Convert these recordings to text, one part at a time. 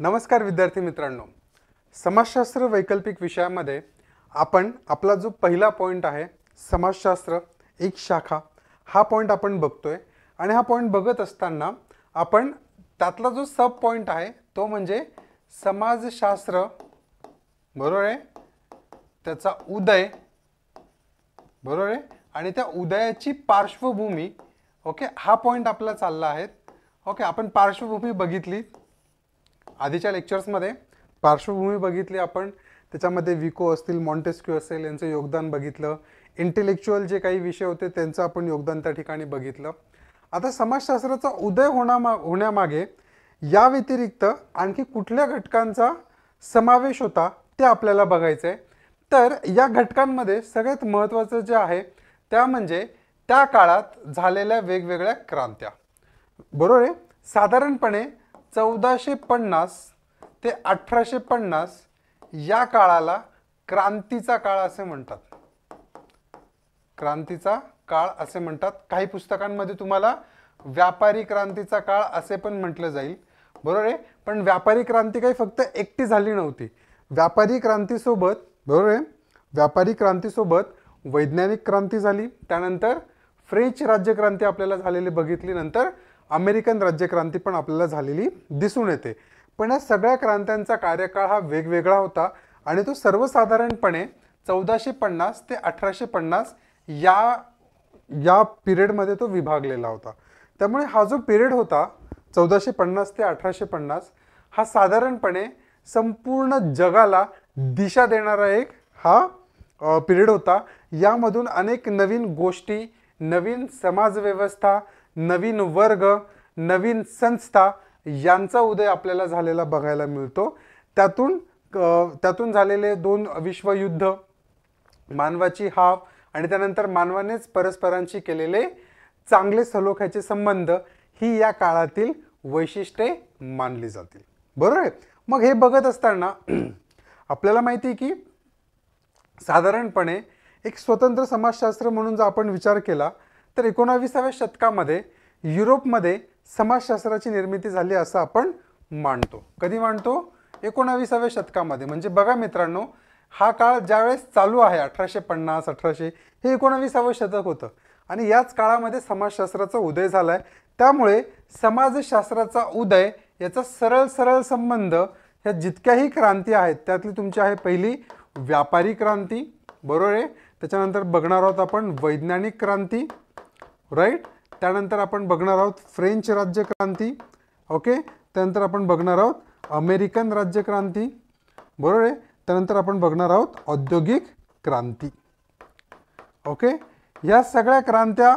नमस्कार विद्यार्थी मित्रांनो, समाजशास्त्र वैकल्पिक विषयामध्ये आपण आपला जो पहिला पॉइंट आहे समाजशास्त्र एक शाखा हा पॉइंट आपण बघतोय आणि हा पॉइंट बघत असताना आपण त्यातला जो सब पॉइंट आहे तो म्हणजे समाजशास्त्र, बरोबर आहे, त्याचा उदय, बरोबर आहे, आणि त्या उदयाची पार्श्वभूमी. ओके, हा पॉइंट आपला चालला आहे. ओके, आपण पार्श्वभूमी बघितली आधीच्या लेक्चर्समध्ये, पार्श्वभूमी बघितली आपण, त्याच्यामध्ये विको असतील, मॉन्टेस्क्यू असेल यांचं योगदान बघितलं, इंटेलेक्च्युअल जे काही विषय होते त्यांचं आपण योगदान त्या ठिकाणी बघितलं. आता समाजशास्त्राचा उदय होण्यामागे या व्यतिरिक्त आणखी कुठल्या घटकांचा समावेश होता ते आपल्याला बघायचं आहे. तर या घटकांमध्ये सगळ्यात महत्त्वाचं जे आहे त्या म्हणजे त्या काळात झालेल्या वेगवेगळ्या क्रांत्या, बरोबर आहे. साधारणपणे 1450 ते 1850 या काळाला क्रांतीचा काळ असे म्हणतात. क्रांतीचा काळ असे म्हणतात. काही पुस्तकांमध्ये तुम्हाला व्यापारी क्रांतीचा काळ असे पण म्हटलं जाईल, बरोबर आहे. पण व्यापारी क्रांती काही फक्त एकटी झाली नव्हती. व्यापारी क्रांतीसोबत, बरोबर आहे, व्यापारी क्रांतीसोबत वैज्ञानिक क्रांती झाली, त्यानंतर फ्रेंच राज्यक्रांती आपल्याला झालेली बघितली, नंतर अमेरिकन राज्यक्रांती पण आपल्याला झालेली दिसून येते. पण या सगळ्या क्रांत्यांचा कार्यकाळ हा वेगवेगळा होता आणि तो सर्वसाधारणपणे 1450 ते 1850 या पिरियडमध्ये तो विभागलेला होता. त्यामुळे हा जो पिरियड होता 1450 ते 1850 हा साधारणपणे संपूर्ण जगाला दिशा देणारा एक हा पिरियड होता. यामधून अनेक नवीन गोष्टी, नवीन समाजव्यवस्था, नवीन वर्ग, नवीन संस्था यांचा उदय आपल्याला झालेला बघायला मिळतो. त्यातून झालेले 2 विश्वयुद्ध, मानवाची हाव आणि त्यानंतर मानवानेच परस्परांशी केलेले चांगले सलोख्याचे संबंध ही या काळातील वैशिष्ट्ये मानली जातील, बरोबर आहे. मग हे बघत असताना आपल्याला माहिती आहे की साधारणपणे एक स्वतंत्र समाजशास्त्र म्हणून जर आपण विचार केला तर 19व्या शतकामध्ये युरोपमध्ये समाजशास्त्राची निर्मिती झाली असं आपण मानतो. कधी मानतो? 19व्या शतकामध्ये. म्हणजे बघा मित्रांनो, हा काळ ज्यावेळेस चालू आहे 1850 1800 हे 19व्या शतक होतं आणि याच काळामध्ये समाजशास्त्राचा उदय झालाय. त्यामुळे समाजशास्त्राचा उदय याचा सरळ संबंध ह्या जितक्याही क्रांती आहेत त्यातली तुमची आहे पहिली व्यापारी क्रांती, बरोबर आहे. त्याच्यानंतर बघणार आहोत आपण वैज्ञानिक क्रांती, राईट. त्यानंतर आपण बघणार आहोत फ्रेंच राज्यक्रांती, ओके. त्यानंतर आपण बघणार आहोत अमेरिकन राज्यक्रांती, बरोबर आहे. त्यानंतर आपण बघणार आहोत औद्योगिक क्रांती, ओके. या सगळ्या क्रांत्या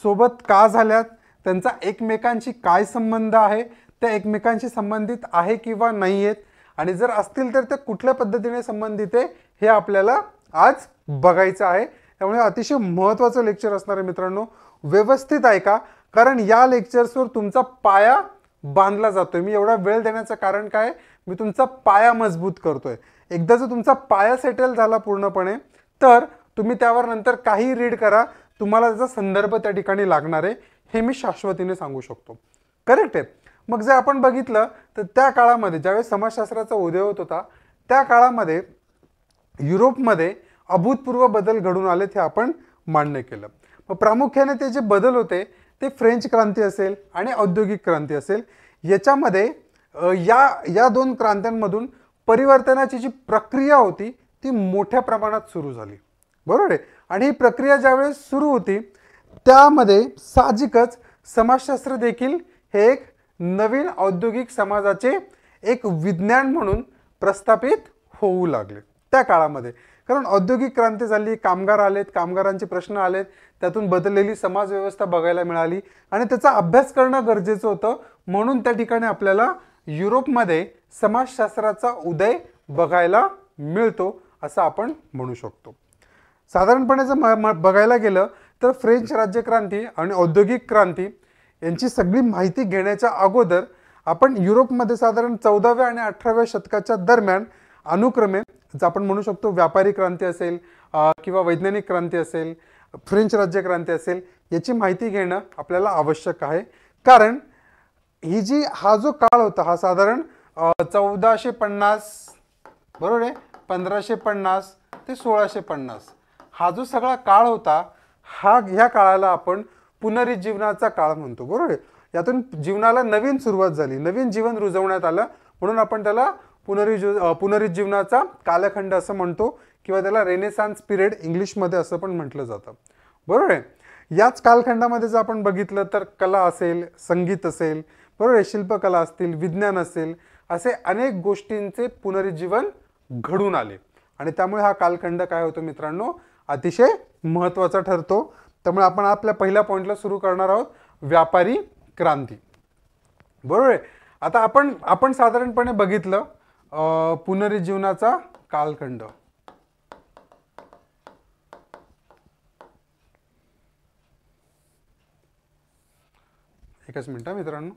सोबत का झाल्यात, त्यांचा एकमेकांशी काय संबंध आहे, त्या एकमेकांशी संबंधित आहे किंवा नाही आहेत, आणि जर असतील तर त्या कुठल्या पद्धतीने संबंधित आहे हे आपल्याला आज बघायचं आहे. त्यामुळे अतिशय महत्त्वाचं लेक्चर असणार आहे मित्रांनो, व्यवस्थित ऐका, कारण या लेक्चर्सवर तुमचा पाया बांधला जातोय. मी एवढा वेळ देण्याचं कारण काय, मी तुमचा पाया मजबूत करतोय. एकदा जर तुमचा पाया सेटल झाला पूर्णपणे तर तुम्ही त्यावर नंतर काही रीड करा, तुम्हाला त्याचा संदर्भ त्या ठिकाणी लागणार आहे, हे मी शाश्वतीने सांगू शकतो. करेक्ट आहे. मग जर आपण बघितलं तर त्या काळामध्ये ज्यावेळेस समाजशास्त्राचा उदय होत होता त्या काळामध्ये युरोपमध्ये अभूतपूर्व बदल घडून आलेत हे आपण मान्य केलं. मग प्रामुख्याने ते जे बदल होते ते फ्रेंच क्रांती असेल आणि औद्योगिक क्रांती असेल. याच्यामध्ये या 2 क्रांत्यांमधून परिवर्तनाची जी प्रक्रिया होती ती मोठ्या प्रमाणात सुरू झाली, बरोबर आहे. आणि ही प्रक्रिया ज्यावेळेस सुरू होती त्यामध्ये साहजिकच समाजशास्त्र देखील हे एक नवीन औद्योगिक समाजाचे एक विज्ञान म्हणून प्रस्थापित होऊ लागले त्या काळामध्ये. कारण औद्योगिक क्रांती झाली, कामगार आलेत, कामगारांचे प्रश्न आलेत, त्यातून बदललेली समाजव्यवस्था बघायला मिळाली आणि त्याचा अभ्यास करणं गरजेचं होतं. म्हणून त्या ठिकाणी आपल्याला युरोपमध्ये समाजशास्त्राचा उदय बघायला मिळतो असं आपण म्हणू शकतो. साधारणपणे जर बघायला गेलं तर फ्रेंच राज्यक्रांती आणि औद्योगिक क्रांती यांची सगळी माहिती घेण्याच्या अगोदर आपण युरोपमध्ये साधारण 14व्या आणि 18व्या शतकाच्या दरम्यान अनुक्रमे जर आपण म्हणू शकतो व्यापारी क्रांती असेल किंवा वैज्ञानिक क्रांती असेल, फ्रेंच राज्यक्रांती असेल, याची माहिती घेणं आपल्याला आवश्यक आहे. कारण हा जो काळ होता हा साधारण 1450 बरोबर आहे, 1550 ते 1650 हा जो सगळा काळ होता, ह्या काळाला आपण पुनरुज्जीवनाचा काळ म्हणतो. बरोबर आहे. यातून जीवनाला नवीन सुरुवात झाली, नवीन जीवन रुजवण्यात आलं, म्हणून आपण त्याला पुनरुज्जीवनाचा कालखंड असं म्हणतो, किंवा त्याला रेनेसान्स पिरियड इंग्लिशमध्ये असं पण म्हटलं जातं. बरोबर आहे. याच कालखंडामध्ये जर आपण बघितलं तर कला असेल, संगीत असेल, बरोबर आहे, शिल्पकला असतील, विज्ञान असेल, असे अनेक गोष्टींचे पुनरुज्जीवन घडून आले. आणि त्यामुळे हा कालखंड काय होतो मित्रांनो, अतिशय महत्त्वाचा ठरतो. त्यामुळे आपण आपल्या पहिल्या पॉईंटला सुरू करणार आहोत, व्यापारी क्रांती. बरोबर आहे. आता आपण साधारणपणे बघितलं पुनरुज्जीवनाचा कालखंड. एकच मिनिट मित्रांनो.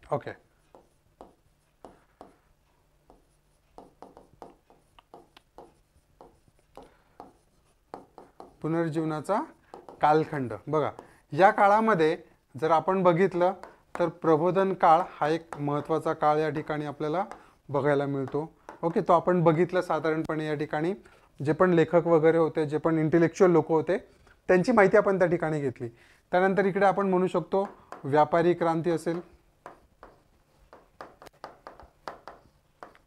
ओके. पुनरुज्जीवनाचा कालखंड बघा, या काळामध्ये जर आपण बघितलं तर प्रबोधन काळ हा एक महत्त्वाचा काळ या ठिकाणी आपल्याला बघायला मिळतो. ओके, तो आपण बघितलं साधारणपणे या ठिकाणी. जे पण लेखक वगैरे होते, जे पण इंटेलेक्च्युअल लोक होते, त्यांची माहिती आपण त्या ठिकाणी घेतली. त्यानंतर इकडे आपण म्हणू शकतो व्यापारी क्रांती असेल.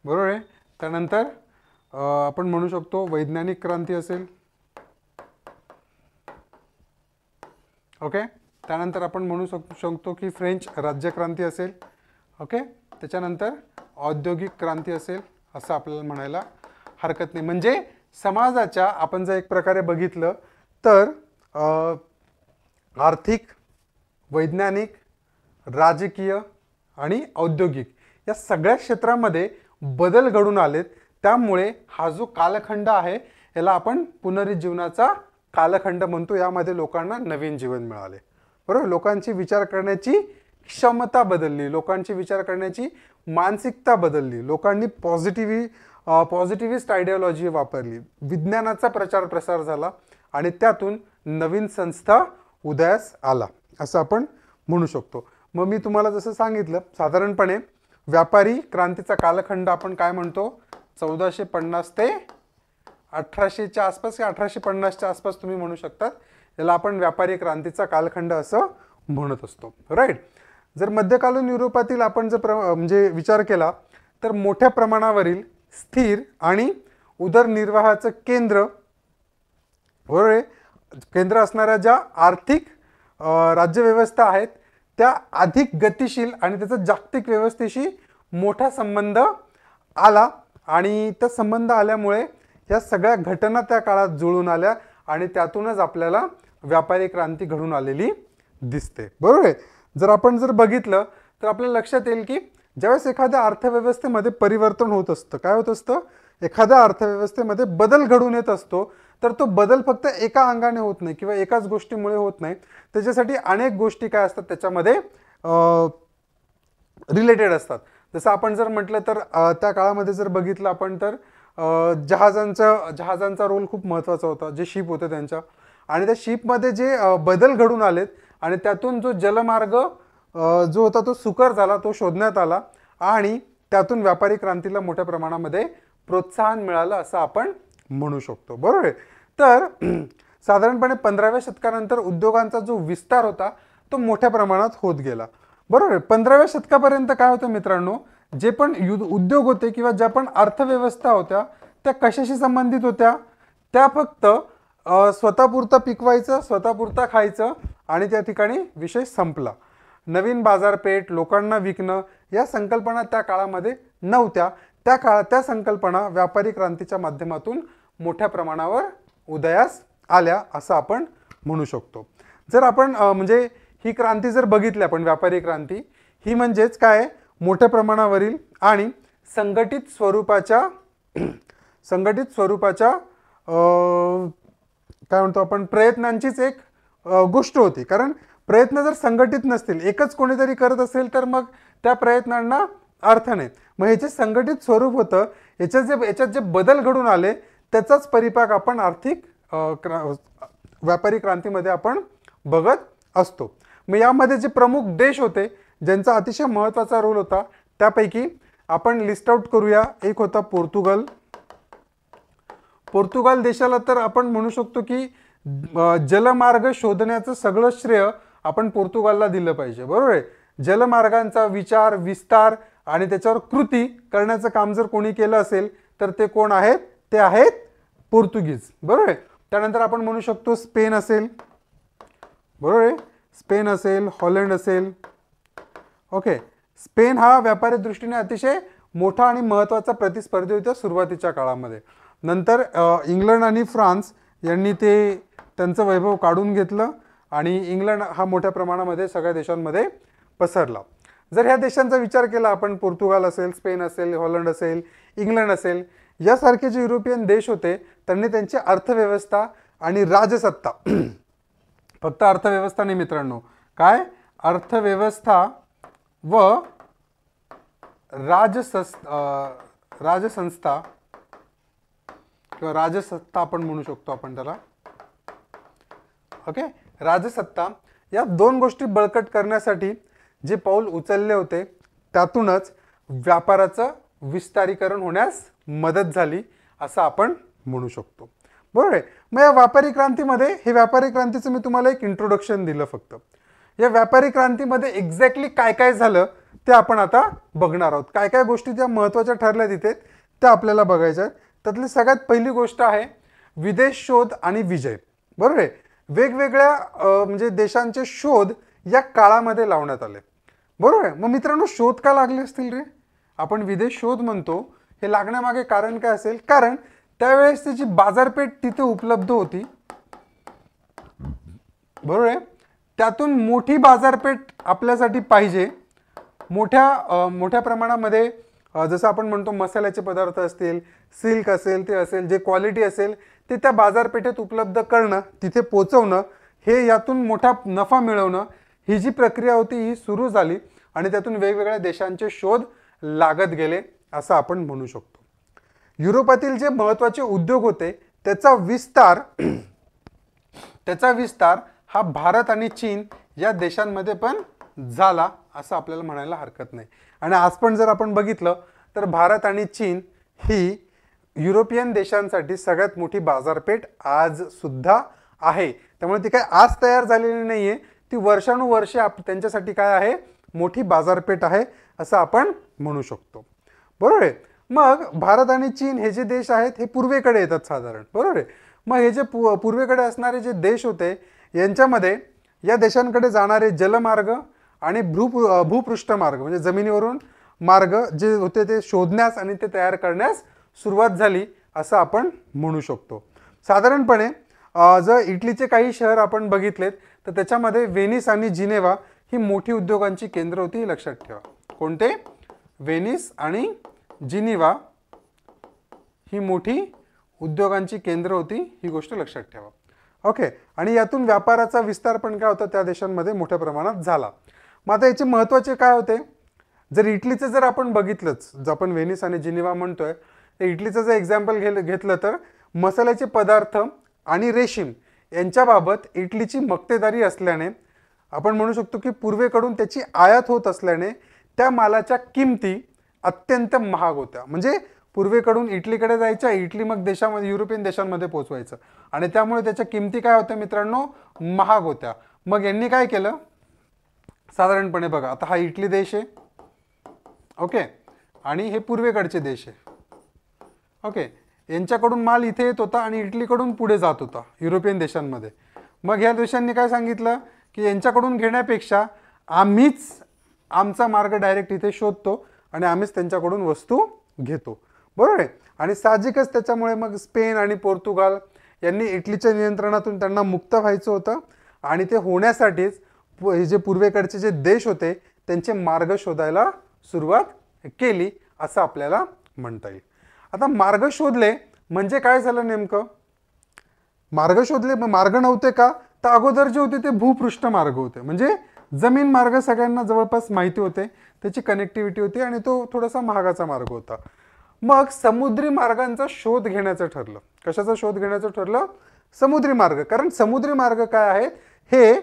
बरोबर आहे. त्यानंतर आपण म्हणू शकतो वैज्ञानिक क्रांती असेल. ओके. त्यानंतर आपण म्हणू शकतो की फ्रेंच राज्यक्रांती असेल. ओके. त्याच्यानंतर औद्योगिक क्रांती असेल, असं आपल्याला म्हणायला हरकत नाही. म्हणजे समाजाच्या आपण जर एक प्रकारे बघितलं तर आर्थिक, वैज्ञानिक, राजकीय आणि औद्योगिक या सगळ्या क्षेत्रामध्ये बदल घडून आलेत. त्यामुळे हा जो कालखंड आहे याला आपण पुनरुज्जीवनाचा कालखंड म्हणतो. यामध्ये लोकांना नवीन जीवन मिळाले. बरोबर. लोकांची विचार करण्याची क्षमता बदलली, लोकांची विचार करण्याची मानसिकता बदलली, लोकांनी पॉझिटिव्हिस्ट आयडिओलॉजी वापरली, विज्ञानाचा प्रचार प्रसार झाला आणि त्यातून नवीन संस्था उदयास आला, असं आपण म्हणू शकतो. मग मी तुम्हाला जसं सांगितलं, साधारणपणे व्यापारी क्रांतीचा कालखंड आपण काय म्हणतो, 1450 ते 1800च्या आसपास किंवा 1850च्या आसपास तुम्ही म्हणू शकतात. याला आपण व्यापारी क्रांतीचा कालखंड असं म्हणत असतो. राईट. जर मध्यकालीन युरोपातील आपण जर म्हणजे विचार केला तर मोठ्या प्रमाणावरील स्थिर आणि उदरनिर्वाहाचं केंद्र, बरोबर आहे, केंद्र असणाऱ्या ज्या आर्थिक राज्यव्यवस्था आहेत त्या अधिक गतिशील आणि त्याचा जागतिक व्यवस्थेशी मोठा संबंध आला. आणि त्या संबंध आल्यामुळे या सगळ्या घटना त्या काळात जुळून आल्या आणि त्यातूनच आपल्याला व्यापारी क्रांती घडून आलेली दिसते. बरोबर आहे. जर आपण बघितलं तर आपल्याला लक्षात येईल की ज्यावेळेस एखाद्या अर्थव्यवस्थेमध्ये परिवर्तन होत असतं, काय होत असतं, एखाद्या अर्थव्यवस्थेमध्ये बदल घडून येत असतो, तर तो बदल फक्त एका अंगाने होत नाही किंवा एकाच गोष्टीमुळे होत नाही. त्याच्यासाठी अनेक गोष्टी काय असतात त्याच्यामध्ये रिलेटेड असतात. जसं आपण जर म्हटलं तर त्या काळामध्ये जर बघितलं आपण तर जहाजांचा रोल खूप महत्त्वाचा होता, जे शिप होते त्यांच्या. आणि त्या शिपमध्ये जे बदल घडून आलेत आणि त्यातून जो जलमार्ग जो होता तो सुकर झाला, तो शोधण्यात आला आणि त्यातून व्यापारी क्रांतीला मोठ्या प्रमाणामध्ये प्रोत्साहन मिळालं असं आपण म्हणू शकतो. बरोबर आहे. तर साधारणपणे 15व्या शतकानंतर उद्योगांचा जो विस्तार होता तो मोठ्या प्रमाणात होत गेला. बरोबर आहे. 15व्या शतकापर्यंत काय होतं मित्रांनो, जे पण उद्योग होते किंवा ज्या पण अर्थव्यवस्था होत्या त्या कशाशी संबंधित होत्या, त्या फक्त स्वतःपुरतं पिकवायचं, स्वतःपुरतं खायचं आणि त्या ठिकाणी विषय संपला. नवीन बाजारपेठ, लोकांना विकणं या संकल्पना त्या काळामध्ये नव्हत्या. त्या संकल्पना व्यापारी क्रांतीच्या माध्यमातून मोठ्या प्रमाणावर उदयास आल्या असं आपण म्हणू शकतो. जर आपण म्हणजे ही क्रांती जर बघितली आपण, व्यापारी क्रांती ही म्हणजेच काय, मोठ्या प्रमाणावरील आणि संघटित स्वरूपाच्या काय म्हणतो आपण प्रयत्नांचीच एक गोष्ट होती. कारण प्रयत्न जर संघटित नसतील, एकच कोणीतरी करत असेल तर मग त्या प्रयत्नांना अर्थ नाही. मग ह्याचे संघटित स्वरूप होतं, याच्यात जे बदल घडून आले त्याचाच परिपाक आपण आर्थिक व्यापारी क्रांतीमध्ये आपण बघत असतो. मग यामध्ये जे प्रमुख देश होते ज्यांचा अतिशय महत्त्वाचा रोल होता त्यापैकी आपण लिस्ट आउट करूया. एक होता पोर्तुगाल. पोर्तुगाल देशाला तर आपण म्हणू शकतो की जलमार्ग शोधण्याचं सगळं श्रेय आपण पोर्तुगालला दिलं पाहिजे, बरोबर आहे. जलमार्गांचा विचार विस्तार आणि त्याच्यावर कृती करण्याचं काम जर कोणी केलं असेल तर ते कोण आहेत? ते आहेत पोर्तुगीज, बरोबर आहे. त्यानंतर आपण म्हणू शकतो स्पेन असेल, बरोबर आहे. स्पेन असेल, हॉलंड असेल. ओके, स्पेन हा व्यापारी दृष्टीने अतिशय मोठा आणि महत्त्वाचा प्रतिस्पर्धी होता सुरुवातीच्या काळामध्ये. नंतर इंग्लंड आणि फ्रान्स यांनी ते त्यांचं वैभव काढून घेतलं आणि इंग्लंड हा मोठ्या प्रमाणामध्ये सगळ्या देशांमध्ये पसरला. जर ह्या देशांचा विचार केला आपण, पोर्तुगाल असेल, स्पेन असेल, हॉलंड असेल, इंग्लंड असेल, यासारखे जे युरोपियन देश होते त्यांनी त्यांची अर्थव्यवस्था आणि राजसत्ता फक्त अर्थव्यवस्था नाही मित्रांनो, काय अर्थव्यवस्था व राजसंस्था किंवा राजसत्ता आपण म्हणू शकतो आपण त्याला. ओके, राजसत्ता या दोन गोष्टी बळकट करण्यासाठी जे पाऊल उचलले होते त्यातूनच व्यापाराचं विस्तारीकरण होण्यास मदत झाली असं आपण म्हणू शकतो, बरोबर आहे. मग या व्यापारी क्रांतीमध्ये, हे व्यापारी क्रांतीचं मी तुम्हाला एक इंट्रोडक्शन दिलं फक्त. या व्यापारी क्रांतीमध्ये एक्झॅक्टली काय काय झालं ते आपण आता बघणार आहोत. काय काय गोष्टी ज्या महत्त्वाच्या ठरल्या तिथे त्या आपल्याला बघायच्या आहेत. त्यातली सगळ्यात पहिली गोष्ट आहे विदेश शोध आणि विजय, बरोबर आहे. वेगवेगळ्या म्हणजे देशांचे शोध या काळामध्ये लावण्यात आले, बरोबर आहे. मग मित्रांनो, शोध का लागले असतील रे? आपण विदेश शोध म्हणतो, हे लागण्यामागे कारण काय असेल? कारण त्यावेळेस त्याची बाजारपेठ तिथे उपलब्ध होती, बरोबर आहे. त्यातून मोठी बाजारपेठ आपल्यासाठी पाहिजे. मोठ्या प्रमाणामध्ये जसं आपण म्हणतो मसाल्याचे पदार्थ असतील, सिल्क असेल, ते असेल, जे क्वालिटी असेल ते त्या बाजारपेठेत उपलब्ध करणं, तिथे पोचवणं, हे यातून मोठा नफा मिळवणं, ही जी प्रक्रिया होती ही सुरू झाली आणि त्यातून वेगवेगळ्या देशांचे शोध लागत गेले असं आपण म्हणू शकतो. युरोपातील जे महत्त्वाचे उद्योग होते त्याचा विस्तार हा भारत आणि चीन या देशांमध्ये पण झाला असं आपल्याला म्हणायला हरकत नाही. आणि आज पण जर आपण बघितलं तर भारत आणि चीन ही युरोपियन देशांसाठी सगळ्यात मोठी बाजारपेठ आज सुद्धा आहे. त्यामुळे ती काय आज तयार झालेली नाहीये, ती वर्षानुवर्षे त्यांच्यासाठी काय आहे? मोठी बाजारपेठ आहे असं आपण म्हणू शकतो, बरोबर आहे. मग भारत आणि चीन हे जे देश आहेत हे पूर्वेकडे येतात साधारण, बरोबर आहे. मग हे जे पूर्वेकडे असणारे जे देश होते यांच्यामध्ये या देशांकडे जाणारे जलमार्ग आणि भूपृष्ठ मार्ग म्हणजे जमिनीवरून मार्ग जे होते ते शोधण्यास आणि ते तयार करण्यास सुरुवात झाली असं आपण म्हणू शकतो. साधारणपणे जर इटलीचे काही शहर आपण बघितलेत तर त्याच्यामध्ये व्हेनिस आणि जिनेवा ही मोठी उद्योगांची केंद्र होती, ही लक्षात ठेवा. कोणते? व्हेनिस आणि जिनिवा ही मोठी उद्योगांची केंद्र होती, ही गोष्ट लक्षात ठेवा. ओके, आणि यातून व्यापाराचा विस्तार पण काय होता त्या देशांमध्ये मोठ्या प्रमाणात झाला. मग आता याचे महत्त्वाचे काय होते? जर इटलीचं जर आपण बघितलंच, जर आपण व्हेनिस आणि जिनिवा म्हणतोय, तर इटलीचं जर एक्झाम्पल घेतलं तर मसाल्याचे पदार्थ आणि रेशीम यांच्याबाबत इटलीची मक्तेदारी असल्याने आपण म्हणू शकतो की पूर्वेकडून त्याची आयात होत असल्याने त्या मालाच्या किमती अत्यंत महाग होत्या. म्हणजे पूर्वेकडून इटलीकडे जायच्या, इटली मग देशामध्ये युरोपियन देशांमध्ये पोहोचवायचं आणि त्यामुळे त्याच्या किमती काय होत्या मित्रांनो? महाग होत्या. मग यांनी काय केलं? साधारणपणे बघा, आता हा इटली देश आहे, ओके, आणि हे पूर्वेकडचे देश आहे, ओके. यांच्याकडून माल इथे येत होता आणि इटलीकडून पुढे जात होता युरोपियन देशांमध्ये. मग ह्या देशांनी काय सांगितलं की यांच्याकडून घेण्यापेक्षा आम्हीच आमचा मार्ग डायरेक्ट इथे शोधतो आणि आम्हीच त्यांच्याकडून वस्तू घेतो, बरोबर आहे. आणि साहजिकच त्याच्यामुळे मग स्पेन आणि पोर्तुगाल यांनी इटलीच्या नियंत्रणातून त्यांना मुक्त व्हायचं होतं आणि ते होण्यासाठीच हे जे पूर्वेकडचे जे देश होते त्यांचे मार्ग शोधायला सुरुवात केली असं आपल्याला म्हणता येईल. आता मार्ग शोधले म्हणजे काय झालं नेमकं? मार्ग शोधले, मार्ग नव्हते का? तर अगोदर जे होते ते भूपृष्ठ मार्ग होते, म्हणजे जमीन मार्ग सगळ्यांना जवळपास माहिती होते, त्याची कनेक्टिव्हिटी होती आणि तो थोडासा महागाचा मार्ग होता. मग समुद्री मार्गांचा शोध घेण्याचं ठरलं. कशाचा शोध घेण्याचं ठरलं? समुद्री मार्ग. कारण समुद्री मार्ग काय आहेत? हे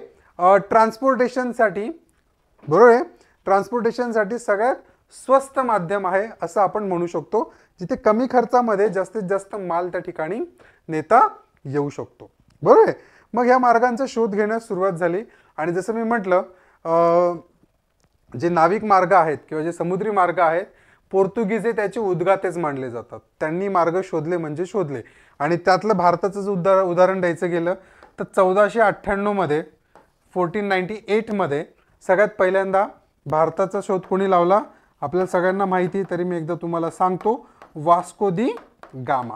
ट्रान्सपोर्टेशनसाठी, बरोबर आहे, ट्रान्सपोर्टेशनसाठी सगळ्यात स्वस्त माध्यम आहे असं आपण म्हणू शकतो, जिथे कमी खर्चामध्ये जास्तीत जास्त माल त्या ठिकाणी नेता येऊ शकतो, बरोबर आहे. मग ह्या मार्गांचा शोध घेण्यास सुरुवात झाली आणि जसं मी म्हटलं जे नाविक मार्ग आहेत किंवा जे समुद्री मार्ग आहेत, पोर्तुगीज हे त्याचे उद्गातेच मानले जातात. त्यांनी मार्ग शोधले म्हणजे शोधले. आणि त्यातलं भारताचं जर उदाहरण द्यायचं गेलं तर 1498 मध्ये 1498 मध्ये सगळ्यात पहिल्यांदा भारताचा शोध कोणी लावला आपल्याला सगळ्यांना माहिती, तरी मी एकदा तुम्हाला सांगतो, वास्को दी गामा.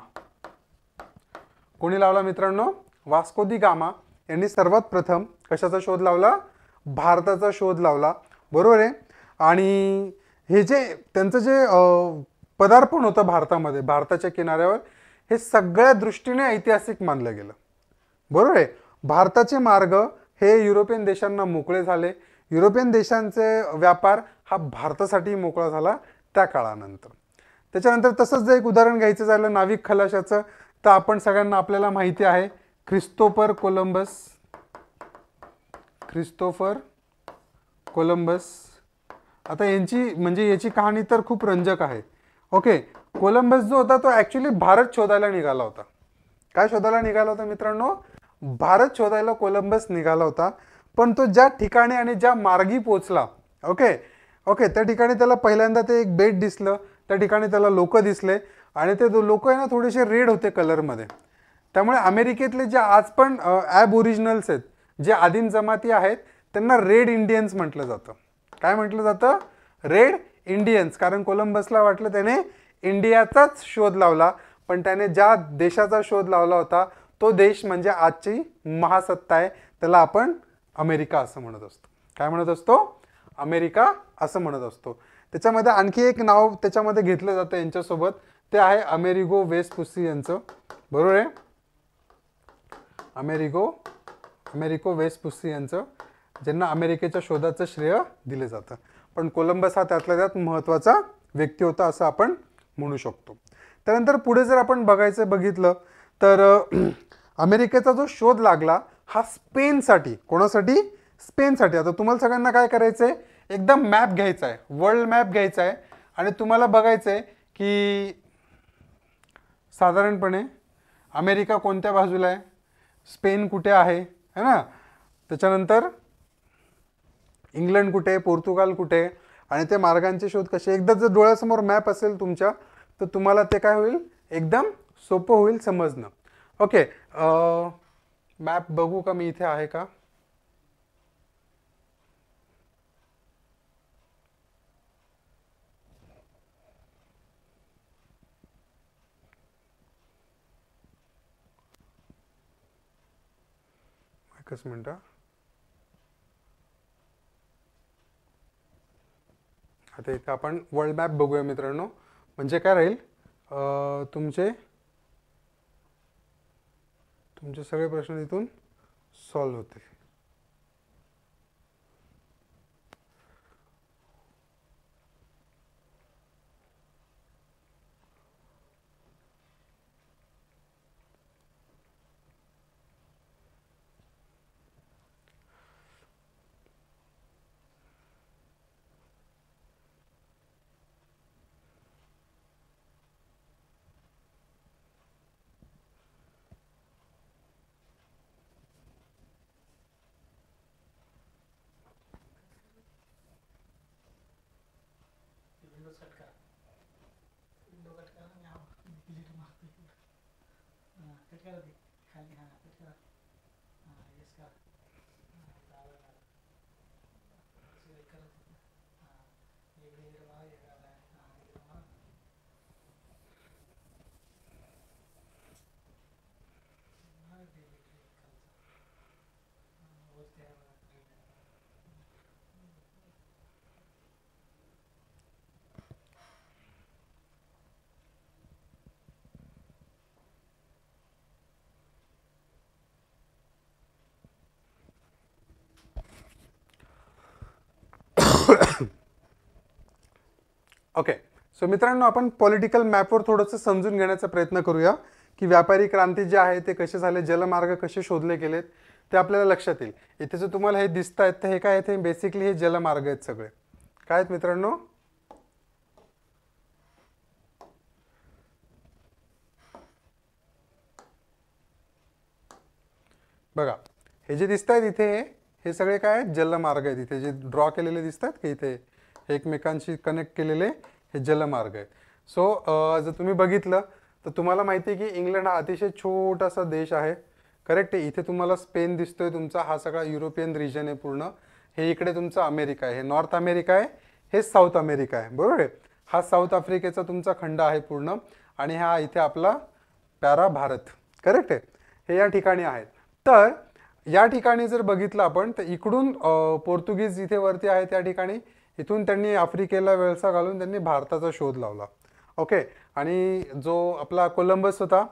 कोणी लावला मित्रांनो? वास्को दी गामा यांनी सर्वात प्रथम कशाचा शोध लावला? भारताचा शोध लावला, बरोबर आहे. आणि हे जे त्यांचं जे पदार्पण होतं भारतामध्ये, भारताच्या किनाऱ्यावर, हे सगळ्या दृष्टीने ऐतिहासिक मानलं गेलं, बरोबर आहे. भारताचे मार्ग हे युरोपियन देशांना मोकळे झाले. युरोपियन देशांचे व्यापार हा भारतासाठी मोकळा झाला त्या काळानंतर. त्याच्यानंतर तसंच जर एक उदाहरण घ्यायचं झालं नाविक खलाशाचं, तर आपण सगळ्यांना आपल्याला माहिती आहे ख्रिस्तोफर कोलंबस. ख्रिस्तोफर कोलंबस. आता याची कहाणी तर खूप रंजक आहे. ओके, कोलंबस जो होता तो ॲक्च्युली भारत शोधायला निघाला होता. काय शोधायला निघाला होता मित्रांनो? भारत शोधायला कोलंबस निघाला होता. पण तो ज्या ठिकाणी आणि ज्या मार्गी पोचला, ओके, त्या ठिकाणी त्याला पहिल्यांदा ते एक बेट दिसलं, त्या ठिकाणी त्याला लोक दिसले आणि ते लोक आहे ना थोडेसे रेड होते कलरमध्ये. त्यामुळे अमेरिकेतले जे आज पण ॲबओरिजिनल्स आहेत, जे आदिम जमाती आहेत, त्यांना रेड इंडियन्स म्हटलं जातं. काय म्हटलं जातं? Red Indians. कारण कोलंबसला वाटलं त्याने इंडियाचाच शोध लावला, पण त्याने ज्या देशाचा शोध लावला होता तो देश म्हणजे आजची महासत्ता आहे, त्याला आपण अमेरिका असं म्हणत असतो. काय म्हणत असतो? अमेरिका असं म्हणत असतो. त्याच्यामध्ये आणखी एक नाव त्याच्यामध्ये घेतलं जातं यांच्यासोबत, ते आहे अमेरिगो वेस्पुसी यांचं, बरोबर आहे. अमेरिको वेस्पुसी यांचं, ज्यांना अमेरिकेच्या शोधाचं श्रेय दिलं जातं. पण कोलंबस हा त्यातल्या त्यात महत्त्वाचा व्यक्ती होता असं आपण म्हणू शकतो. त्यानंतर पुढे जर आपण बघितलं तर अमेरिकेचा जो शोध लागला हा स्पेनसाठी. कोणासाठी? स्पेनसाठी. आता तुम्हाला सगळ्यांना काय करायचं आहे? एकदम मॅप घ्यायचा आहे, वर्ल्ड मॅप घ्यायचा आहे आणि तुम्हाला बघायचं आहे की साधारणपणे अमेरिका कोणत्या बाजूला आहे, स्पेन कुठे आहे, है ना. त्याच्यानंतर इंग्लंड कुठे, पोर्तुगाल कुठे, आणि ते मार्गांचे शोध कसे. एकदा जर डोळ्यासमोर मॅप असेल तुमच्या, तर तुम्हाला ते काय होईल? एकदम सोपं होईल समजणं. ओके, मॅप बघू का मी? इथे आहे का? एकच मिनटं. आता इथे आपण वर्ल्ड मॅप बघूया मित्रांनो. म्हणजे काय राहील, तुमचे सगळे प्रश्न इथून सॉल्व्ह होतील. ओके, सो मित्रांनो आपण पॉलिटिकल मॅपवर थोडंसं समजून घेण्याचा प्रयत्न करूया की व्यापारी क्रांती जे आहे ते कसे झाले, जलमार्ग कसे शोधले गेलेत, ते आपल्याला लक्षात येईल. इथे जर तुम्हाला हे दिसत आहेत तर हे काय आहेत, हे बेसिकली हे जलमार्ग आहेत सगळे. काय आहेत मित्रांनो? बघा हे जे दिसत आहेत इथे हे सगळे काय आहेत, जलमार्ग आहेत. इथे जे ड्रॉ केलेले दिसतात की इथे हे एकमेकांशी कनेक्ट केलेले हे जलमार्ग आहेत. सो जर तुम्ही बघितलं तर तुम्हाला माहिती आहे की इंग्लंड हा अतिशय छोटासा देश आहे. करेक्ट आहे. इथे तुम्हाला स्पेन दिसतोय तुमचा, हा सगळा युरोपियन रिजन आहे पूर्ण. हे इकडे तुमचा अमेरिका आहे, हे नॉर्थ अमेरिका आहे, हे साऊथ अमेरिका आहे. बरोबर आहे. हा साऊथ आफ्रिकेचा तुमचा खंड आहे पूर्ण, आणि हा इथे आपला पॅरा भारत. करेक्ट आहे. हे या ठिकाणी आहेत. तर या ठिकाणी जर बघितलं आपण तर इकडून पोर्तुगीज इथे वरती आहे त्या ठिकाणी, इथून त्यांनी आफ्रिकेला वेळसा घालून त्यांनी भारताचा शोध लावला. ओके. आणि जो आपला कोलंबस होता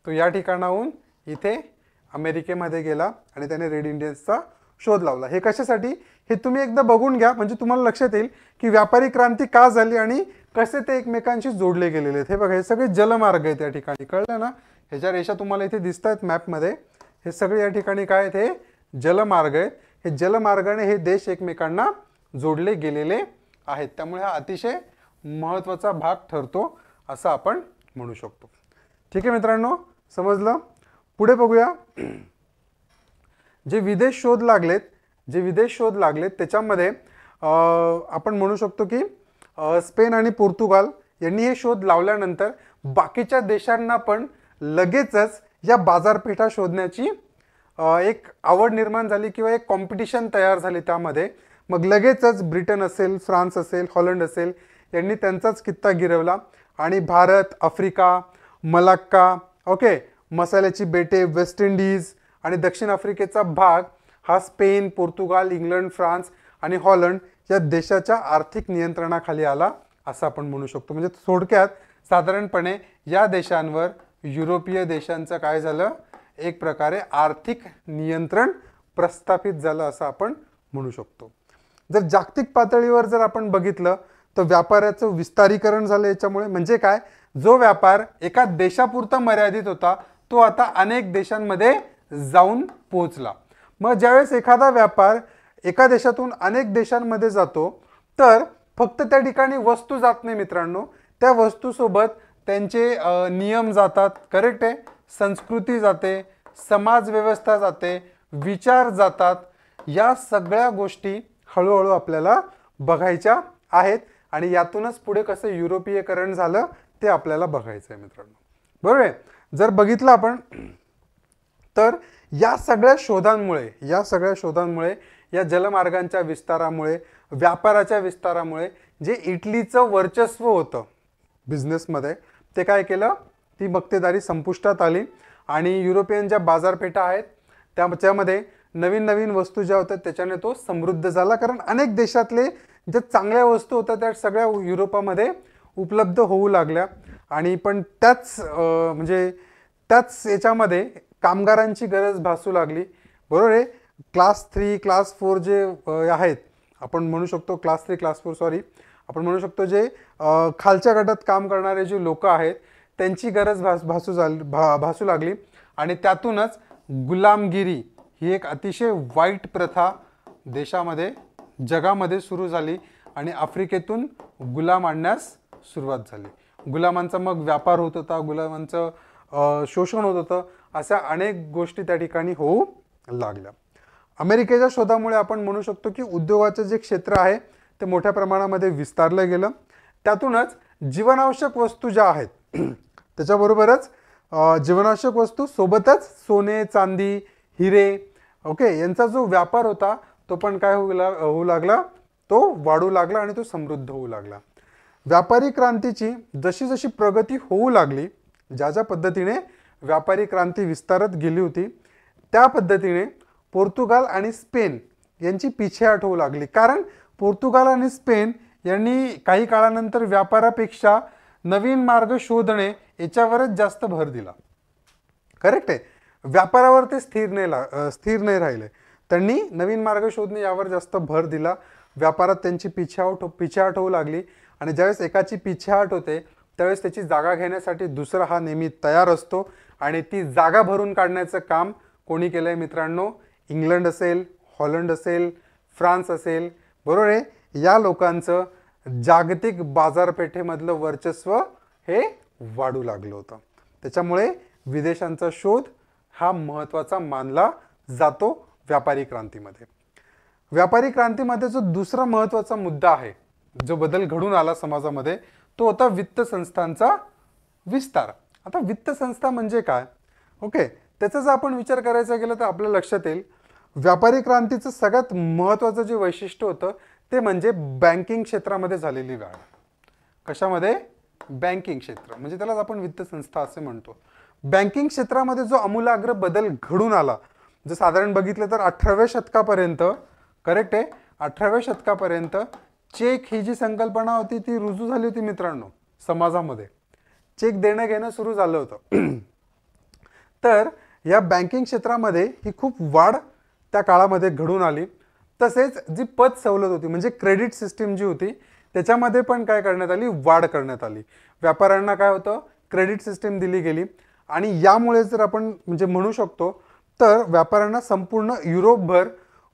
तो या ठिकाणाहून इथे अमेरिकेमध्ये गेला आणि त्याने रेड इंडियन्सचा शोध लावला. हे कशासाठी हे तुम्ही एकदा बघून घ्या, म्हणजे तुम्हाला लक्षात येईल की व्यापारी क्रांती का झाली आणि कसे ते एकमेकांशी जोडले गेलेले आहेत. हे बघा हे सगळे जलमार्ग आहेत या ठिकाणी, कळलं ना? ह्याच्या रेषा तुम्हाला इथे दिसत आहेत मॅपमध्ये. हे सगळे या ठिकाणी काय आहेत, हे जलमार्ग आहेत. हे जलमार्गाने हे देश एकमेकांना जोडले गेलेले आहेत. त्यामुळे हा अतिशय महत्त्वाचा भाग ठरतो असं आपण म्हणू शकतो. ठीक आहे मित्रांनो, समजलं? पुढे बघूया. जे विदेश शोध लागलेत त्याच्यामध्ये आपण म्हणू शकतो की स्पेन आणि पोर्तुगाल यांनी हे शोध लावल्यानंतर बाकीच्या देशांना पण लगेचच या बाजारपेठा शोधण्याची एक आवड निर्माण झाली किंवा एक कॉम्पिटिशन तयार झाली त्यामध्ये. मग लगेचच ब्रिटन असेल, फ्रान्स असेल, हॉलंड असेल यांनी त्यांचाच कित्ता गिरवला आणि भारत, आफ्रिका, मलाक्का, ओके, मसाल्याची बेटे, वेस्ट इंडिज आणि दक्षिण आफ्रिकेचा भाग हा स्पेन, पोर्तुगाल, इंग्लंड, फ्रान्स आणि हॉलंड या देशाच्या आर्थिक नियंत्रणाखाली आला असं आपण म्हणू शकतो. म्हणजे थोडक्यात साधारणपणे या देशांवर युरोपीय देशांचं काय झालं, एक प्रकारे आर्थिक नियंत्रण प्रस्थापित झालं असं आपण म्हणू शकतो. जर जागतिक पातळीवर जर आपण बघितलं तर व्यापाराचं विस्तारीकरण झालं याच्यामुळे. म्हणजे काय, जो व्यापार एका देशापुरता मर्यादित होता तो आता अनेक देशांमध्ये जाऊन पोहोचला. मग ज्यावेळेस एखादा व्यापार एका देशातून अनेक देशांमध्ये जातो तर फक्त त्या ठिकाणी वस्तू जात नाही मित्रांनो, त्या वस्तूसोबत त्यांचे नियम जातात. करेक्ट आहे. संस्कृती जाते, समाज व्यवस्था जाते, विचार जातात. या सगळ्या गोष्टी हळूहळू आपल्याला बघायच्या आहेत आणि यातूनच पुढे कसं युरोपीयकरण झालं ते आपल्याला बघायचं आहे मित्रांनो. बरोबर आहे. जर बघितलं आपण तर या सगळ्या शोधांमुळे या जलमार्गांच्या विस्तारामुळे, व्यापाराच्या विस्तारामुळे जे इटलीचं वर्चस्व होतं बिझनेसमध्ये ते काय केलं, ती मक्तेदारी संपुष्टात आली आणि युरोपियन ज्या बाजारपेठा आहेत त्यामध्ये नवीन नवीन वस्तू ज्या होत्या त्याच्याने तो समृद्ध झाला. कारण अनेक देशातले ज्या चांगल्या वस्तू होत्या त्या सगळ्या युरोपामध्ये उपलब्ध होऊ लागल्या. आणि पण त्याच याच्यामध्ये कामगारांची गरज भासू लागली. बरोबर आहे. क्लास 3, क्लास 4 जे आहेत आपण म्हणू शकतो, क्लास 3, क्लास 4 सॉरी आपण म्हणू शकतो, जे खालच्या गटात काम करणारे जे लोक आहेत त्यांची गरज भासू लागली. आणि त्यातूनच गुलामगिरी ही एक अतिशय वाईट प्रथा देशामध्ये, जगामध्ये सुरू झाली आणि आफ्रिकेतून गुलाम आणण्यास सुरुवात झाली. गुलामांचा मग व्यापार होत होता, गुलामांचं शोषण होत होतं, अशा अनेक गोष्टी त्या ठिकाणी होऊ लागल्या. अमेरिकेच्या शोधामुळे आपण म्हणू शकतो की उद्योगाचं जे क्षेत्र आहे ते मोठ्या प्रमाणामध्ये विस्तारलं गेलं. त्यातूनच जीवनावश्यक वस्तू ज्या आहेत त्याच्याबरोबरच जीवनावश्यक वस्तू सोबतच सोने, चांदी, हिरे, ओके, यांचा जो व्यापार होता तो पण काय होऊ लागला, तो वाढू लागला आणि तो समृद्ध होऊ लागला. व्यापारी क्रांतीची जशी जशी प्रगती होऊ लागली, ज्या पद्धतीने व्यापारी क्रांती विस्तारत गेली होती त्या पद्धतीने पोर्तुगाल आणि स्पेन यांची पिछेहाट होऊ लागली. कारण पोर्तुगाल आणि स्पेन यांनी काही काळानंतर व्यापारापेक्षा नवीन मार्ग शोधणे याच्यावरच जास्त भर दिला. करेक्ट आहे. व्यापारावर ते स्थिर नाही राहिले. त्यांनी नवीन मार्ग शोधणे यावर जास्त भर दिला. व्यापारात त्यांची पिछेहाट होऊ लागली आणि ज्यावेळेस एकाची पिछेहाट होते त्यावेळेस त्याची जागा घेण्यासाठी दुसरा हा नेहमी तयार असतो आणि ती जागा भरून काढण्याचं काम कोणी केलंय मित्रांनो, इंग्लंड असेल, हॉलंड असेल, फ्रान्स असेल, बरोबर आहे, या लोकांचं जागतिक बाजारपेठेमधलं वर्चस्व हे वाढू लागलं होतं. त्याच्यामुळे विदेशांचा शोध हा महत्त्वाचा मानला जातो व्यापारी क्रांतीमध्ये. व्यापारी क्रांतीमध्ये जो दुसरा महत्त्वाचा मुद्दा आहे, जो बदल घडून आला समाजामध्ये, तो होता वित्त संस्थांचा विस्तार. आता वित्त संस्था म्हणजे काय, ओके, त्याचा जर आपण विचार करायचा गेला तर आपल्या लक्षात येईल व्यापारी क्रांतीचं सगळ्यात महत्त्वाचं जे वैशिष्ट्य होतं ते म्हणजे बँकिंग क्षेत्रामध्ये झालेली वाढ. कशामध्ये? बँकिंग क्षेत्र, म्हणजे त्यालाच आपण वित्त संस्था असे म्हणतो. बँकिंग क्षेत्रामध्ये जो आमूलाग्र बदल घडून आला, जर साधारण बघितलं तर 18व्या शतकापर्यंत, करेक्ट आहे, 18व्या शतकापर्यंत चेक ही जी संकल्पना होती ती रुजू झाली होती मित्रांनो समाजामध्ये. चेक देणं घेणं सुरू झालं होतं. तर या बँकिंग क्षेत्रामध्ये ही खूप वाढ त्या काळामध्ये घडून आली. तसेच जी पत सवलत होती म्हणजे क्रेडिट सिस्टीम जी होती त्याच्यामध्ये पण काय करण्यात आली, वाढ करण्यात आली. व्यापाऱ्यांना काय होतं, क्रेडिट सिस्टीम दिली गेली आणि यामुळे जर आपण म्हणजे म्हणू शकतो तर व्यापाऱ्यांना संपूर्ण युरोपभर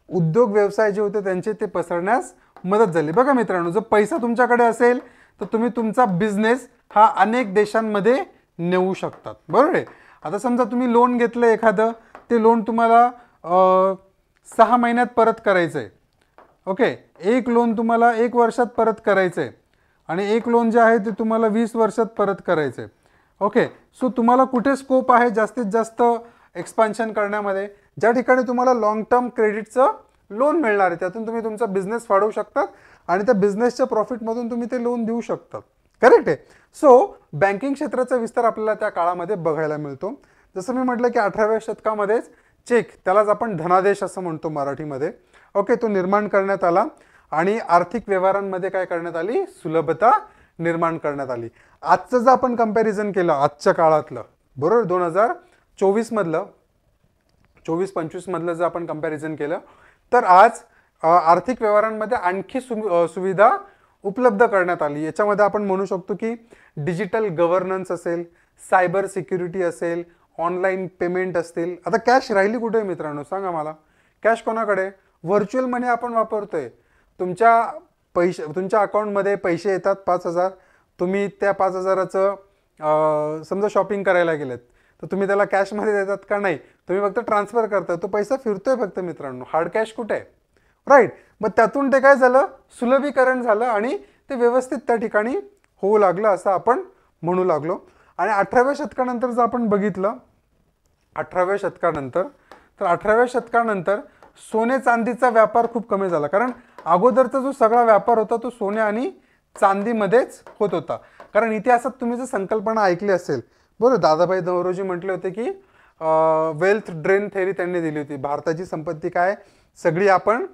उद्योग व्यवसाय जे होते त्यांचे ते पसरण्यास मदत झाली. बघा मित्रांनो, जर पैसा तुमच्याकडे असेल तर तुम्ही तुमचा बिझनेस हा अनेक देशांमध्ये नेऊ शकतात, बरोबर आहे. आता समजा तुम्ही लोन घेतलं एखादं, ते लोन तुम्हाला 6 महिन्यात परत करायचं आहे, ओके. एक लोन तुम्हाला 1 वर्षात परत करायचं आहे आणि एक लोन जे आहे ते तुम्हाला 20 वर्षात परत करायचं आहे, ओके. सो तुम्हाला कुठे स्कोप आहे जास्तीत जास्त एक्सपान्शन करण्यामध्ये? ज्या ठिकाणी तुम्हाला लॉंग टर्म क्रेडिटचं लोन मिळणार आहे, त्यातून तुम्ही तुमचा बिझनेस वाढवू शकतात आणि त्या बिझनेसच्या प्रॉफिटमधून तुम्ही ते लोन देऊ शकतात, करेक्ट आहे. सो बँकिंग क्षेत्राचा विस्तार आपल्याला त्या काळामध्ये बघायला मिळतो. जसं मी म्हटलं की 18व्या शतकामध्येच चेक, त्यालाच आपण धनादेश असं म्हणतो मराठीमध्ये, ओके, तो निर्माण करण्यात आला आणि आर्थिक व्यवहारांमध्ये काय करण्यात आली, सुलभता निर्माण करण्यात आली. आजचं जर आपण कंपॅरिझन केलं आजच्या काळातलं, बरोबर, 2024 मधलं, 24-25 मधलं जर आपण कंपॅरिझन केलं तर आज आर्थिक व्यवहारांमध्ये आणखी सुविधा उपलब्ध करण्यात आली. याच्यामध्ये आपण म्हणू शकतो की डिजिटल गव्हर्नन्स असेल, सायबर सिक्युरिटी असेल, ऑनलाईन पेमेंट असतील. आता कॅश राहिली कुठे मित्रांनो, सांगा मला, कॅश कोणाकडे? व्हर्च्युअल मनी आपण वापरतोय. तुमच्या अकाउंटमध्ये पैसे येतात 5,000, तुम्ही त्या 5,000चं समजा शॉपिंग करायला गेलेत तर तुम्ही त्याला कॅशमध्ये देतात का? नाही, तुम्ही फक्त ट्रान्सफर करता, तो पैसा फिरतोय फक्त मित्रांनो. हार्ड कॅश कुठे आहे, राईट. मग त्यातून ते काय झालं, सुलभीकरण झालं आणि ते व्यवस्थित त्या ठिकाणी होऊ लागलं असं आपण म्हणू लागलो. आणि 18व्या शतकानंतर जर आपण बघितलं, 18व्या शतकानंतर सोने चांदीचा व्यापार खूप कमी झाला. कारण अगोदरचा जो सगळा व्यापार होता तो सोने आणि चांदीमध्येच होत होता. कारण इतिहासात तुम्ही जर संकल्पना ऐकली असेल, बरोबर, दादाभाई नौरोजी म्हटले होते की वेल्थ ड्रेन थेअरी त्यांनी दिली होती. भारताची संपत्ती काय, सगळी आपण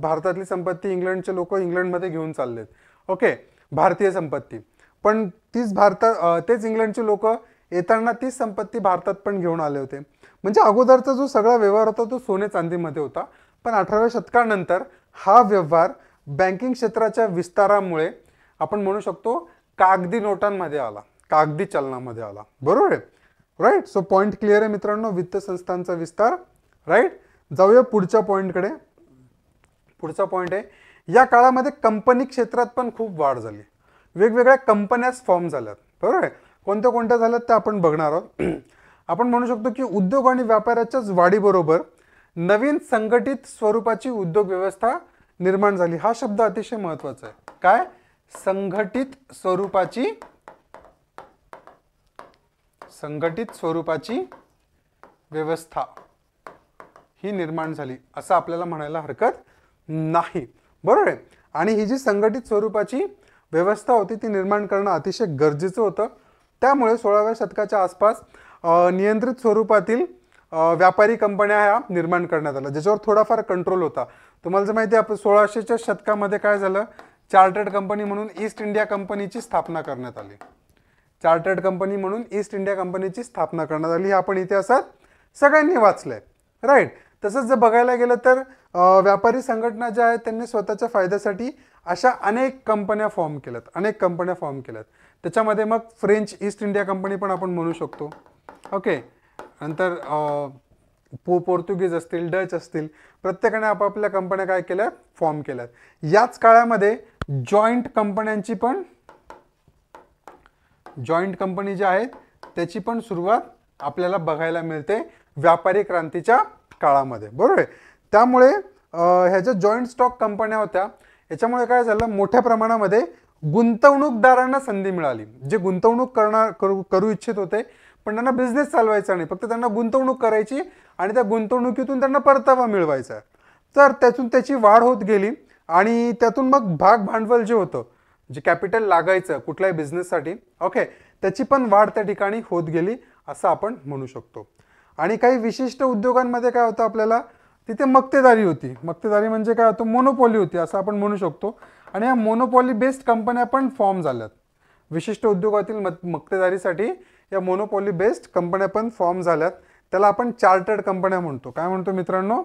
भारतातली संपत्ती इंग्लंडचे लोक इंग्लंडमध्ये घेऊन चाललेत, ओके, भारतीय संपत्ती. पण तेच इंग्लंडचे लोक येताना तीच संपत्ती भारतात पण घेऊन आले होते. म्हणजे अगोदरचा जो सगळा व्यवहार होता तो सोने चांदीमध्ये होता. पण 18व्या शतकानंतर हा व्यवहार बँकिंग क्षेत्राच्या विस्तारामुळे आपण म्हणू शकतो कागदी नोटांमध्ये आला, कागदी चलनामध्ये आला, बरोबर आहे, राईट. सो पॉईंट क्लिअर आहे मित्रांनो, वित्त संस्थांचा विस्तार, राईट. जाऊया पुढच्या पॉईंटकडे. पुढचा पॉईंट आहे, या काळामध्ये कंपनी क्षेत्रात पण खूप वाढ झाली. वेगवेगळ्या कंपन्याच फॉर्म झाल्यात, बरोबर आहे. कोणत्या कोणत्या झाल्यात त्या आपण बघणार आहोत. आपण म्हणू शकतो की उद्योग आणि व्यापाराच्याच वाढीबरोबर नवीन संघटित स्वरूपाची उद्योग व्यवस्था निर्माण झाली. हा शब्द अतिशय महत्वाचा आहे. काय? संघटित स्वरूपाची व्यवस्था ही निर्माण झाली असं आपल्याला म्हणायला हरकत नाही, बरोबर आहे. आणि ही जी संघटित स्वरूपाची व्यवस्था होती ती निर्माण करणं अतिशय गरजेचं होतं. त्यामुळे 16व्या शतकाच्या आसपास नियंत्रित स्वरूपातील व्यापारी कंपन्या ह्या निर्माण करण्यात आल्या, ज्याच्यावर थोडाफार कंट्रोल होता. तुम्हाला जर माहिती आहे, आपण 1600च्या शतकामध्ये काय झालं, चार्टर्ड कंपनी म्हणून ईस्ट इंडिया कंपनीची स्थापना करण्यात आली. चार्टर्ड कंपनी म्हणून ईस्ट इंडिया कंपनीची स्थापना करण्यात आली. हे आपण इतिहासात सगळ्यांनी वाचलंय, राईट. तसंच जर बघायला गेलं तर व्यापारी संघटना ज्या आहेत त्यांनी स्वतःच्या फायद्यासाठी अशा अनेक कंपन्या फॉर्म केल्यात. त्याच्यामध्ये मग फ्रेंच ईस्ट इंडिया कंपनी पण आपण म्हणू शकतो, ओके. नंतर पोर्तुगीज असतील, डच असतील, प्रत्येकाने आपापल्या कंपन्या काय केल्या, फॉर्म केल्यात. याच काळामध्ये जॉईंट कंपन्यांची पण, जॉईंट कंपनी जी आहेत त्याची पण सुरुवात आपल्याला बघायला मिळते व्यापारी क्रांतीच्या काळामध्ये, बरोबर आहे. त्यामुळे ह्या ज्या जॉईंट स्टॉक कंपन्या होत्या याच्यामुळे काय झालं, मोठ्या प्रमाणामध्ये गुंतवणूकदारांना संधी मिळाली. जे गुंतवणूक करू इच्छित होते पण त्यांना बिझनेस चालवायचा नाही, फक्त त्यांना गुंतवणूक करायची आणि त्या गुंतवणुकीतून त्यांना परतावा मिळवायचा. तर त्यातून त्याची वाढ होत गेली आणि त्यातून मग भाग भांडवल जे होतं, जे कॅपिटल लागायचं कुठल्याही बिझनेससाठी, ओके, त्याची पण वाढ त्या ठिकाणी होत गेली असं आपण म्हणू शकतो. आणि काही विशिष्ट उद्योगांमध्ये काय होतं, आपल्याला तिथे मक्तेदारी होती. मक्तेदारी म्हणजे काय होतं, मोनोपॉली होती असं आपण म्हणू शकतो. आणि या मोनोपॉली बेस्ड कंपन्या पण फॉर्म झाल्यात. विशिष्ट उद्योगातील मक्तेदारीसाठी या मोनोपॉली बेस्ड कंपन्या पण फॉर्म झाल्यात. त्याला आपण चार्टर्ड कंपन्या म्हणतो. काय म्हणतो मित्रांनो,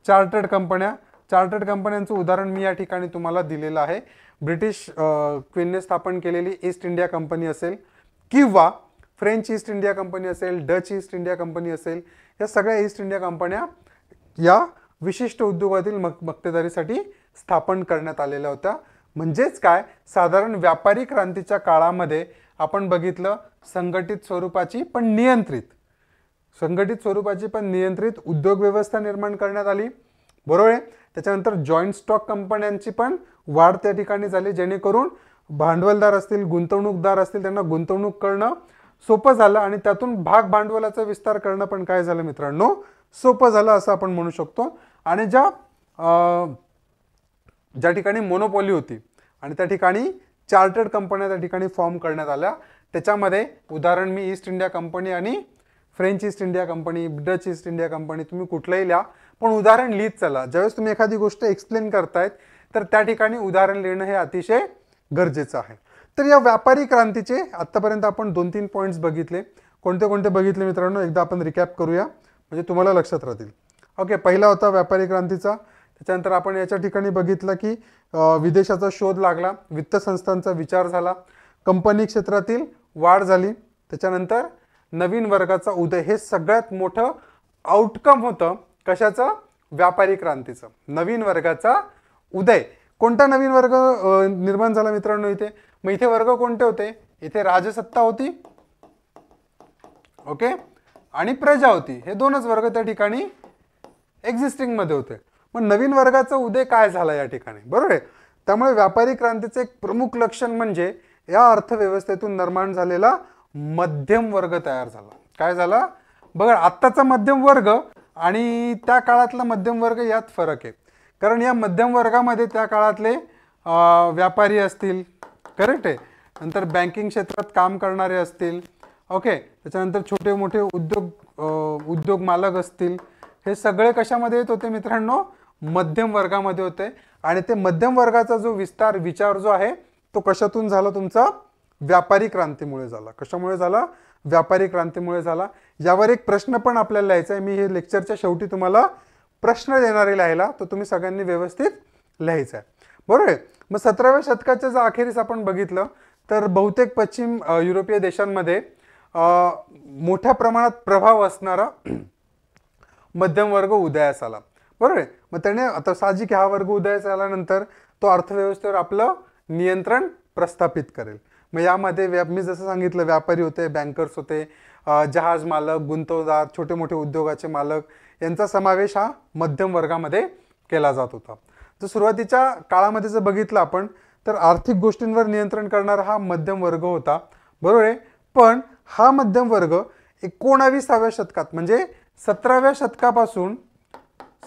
चार्टर्ड कंपन्या. चार्टर्ड कंपन्यांचं उदाहरण मी या ठिकाणी तुम्हाला दिलेलं आहे. ब्रिटिश क्वीनने स्थापन केलेली ईस्ट इंडिया कंपनी असेल किंवा फ्रेंच ईस्ट इंडिया कंपनी असेल, डच ईस्ट इंडिया कंपनी असेल, या सगळ्या ईस्ट इंडिया कंपन्या या विशिष्ट उद्योगातील मक्तेदारीसाठी स्थापन करण्यात आलेल्या होत्या. म्हणजेच काय, साधारण व्यापारी क्रांतीच्या काळामध्ये आपण बघितलं संघटित स्वरूपाची पण नियंत्रित उद्योग व्यवस्था निर्माण करण्यात आली, बरोबर आहे. त्याच्यानंतर जॉईंट स्टॉक कंपन्यांची पण वाढ त्या ठिकाणी झाली, जेणेकरून भांडवलदार असतील, गुंतवणूकदार असतील, त्यांना गुंतवणूक करणं सोपं झालं आणि त्यातून भाग भांडवलाचा विस्तार करणं पण काय झालं मित्रांनो, सोपं झालं असं आपण म्हणू शकतो. आणि ज्या ठिकाणी मोनोपॉली होती आणि त्या ठिकाणी चार्टर्ड कंपन्या त्या ठिकाणी फॉर्म करण्यात आल्या. त्याच्यामध्ये उदाहरण मी ईस्ट इंडिया कंपनी आणि French east India company, Dutch east India company, तुम्ही कुठलंही लिहा पण उदाहरण लिहित चला. ज्यावेळेस तुम्ही एखादी गोष्ट एक्सप्लेन करतायत तर त्या ठिकाणी उदाहरण लिहिणं हे अतिशय गरजेचं आहे. तर या व्यापारी क्रांतीचे आतापर्यंत आपण 2-3 पॉईंट्स बघितले. कोणते कोणते बघितले मित्रांनो, एकदा आपण रिकॅप करूया म्हणजे तुम्हाला लक्षात राहतील. ओके, पहिला होता व्यापारी क्रांतीचा. त्याच्यानंतर आपण याच्या ठिकाणी बघितलं की विदेशाचा शोध लागला, वित्त संस्थांचा विचार झाला, कंपनी क्षेत्रातील वाढ झाली, त्याच्यानंतर नवीन वर्गाचा उदय. हे सगळ्यात मोठं आउटकम होतं कशाचं, व्यापारी क्रांतीचं, नवीन वर्गाचा उदय. कोणता नवीन वर्ग निर्माण झाला मित्रांनो इथे, मग इथे वर्ग कोणते होते, इथे राजसत्ता होती, ओके, आणि प्रजा होती. हे दोनच वर्ग त्या ठिकाणी एक्झिस्टिंग मध्ये होते. मग नवीन वर्गाचा उदय काय झाला या ठिकाणी, बरोबर आहे. त्यामुळे व्यापारी क्रांतीचे एक प्रमुख लक्षण म्हणजे या अर्थव्यवस्थेतून निर्माण झालेला मध्यम वर्ग तयार झाला. काय झाला बघा, आत्ताचा मध्यम वर्ग आणि त्या काळातला मध्यम वर्ग यात फरक आहे. कारण या मध्यम वर्गामध्ये त्या काळातले व्यापारी असतील, करेक्ट आहे, नंतर बँकिंग क्षेत्रात काम करणारे असतील, ओके, त्याच्यानंतर छोटे मोठे उद्योग मालक असतील, हे सगळे कशामध्ये येत होते मित्रांनो, मध्यम वर्गामध्ये होते. आणि ते मध्यम वर्गाचा जो विचार जो आहे तो कशातून झाला, तुमचा व्यापारी क्रांतीमुळे झाला. कशामुळे झाला, व्यापारी क्रांतीमुळे झाला. यावर एक प्रश्न पण आपल्याला लिहायचा आहे. मी हे लेक्चरच्या शेवटी तुम्हाला प्रश्न देणार आहे लिहायला, तो तुम्ही सगळ्यांनी व्यवस्थित लिहायचा आहे, बरोबर आहे. मग 17व्या शतकाच्या जर अखेरीस आपण बघितलं तर बहुतेक पश्चिम युरोपीय देशांमध्ये मोठ्या प्रमाणात प्रभाव असणारा मध्यम वर्ग उदयास आला, बरोबर आहे. मग त्याने आता साहजिक हा वर्ग उदयास आल्यानंतर तो अर्थव्यवस्थेवर आपलं नियंत्रण प्रस्थापित करेल. मग यामध्ये मी जसं सांगितलं व्यापारी होते, बँकर्स होते, जहाज मालक, गुंतवणूकदार, छोटे मोठे उद्योगाचे मालक यांचा समावेश हा मध्यम वर्गामध्ये केला जात होता. तर सुरुवातीच्या काळामध्ये जर बघितलं आपण तर आर्थिक गोष्टींवर नियंत्रण करणारा हा मध्यम वर्ग होता, बरोबर आहे. पण हा मध्यम वर्ग 19व्या शतकात म्हणजे 17व्या शतकापासून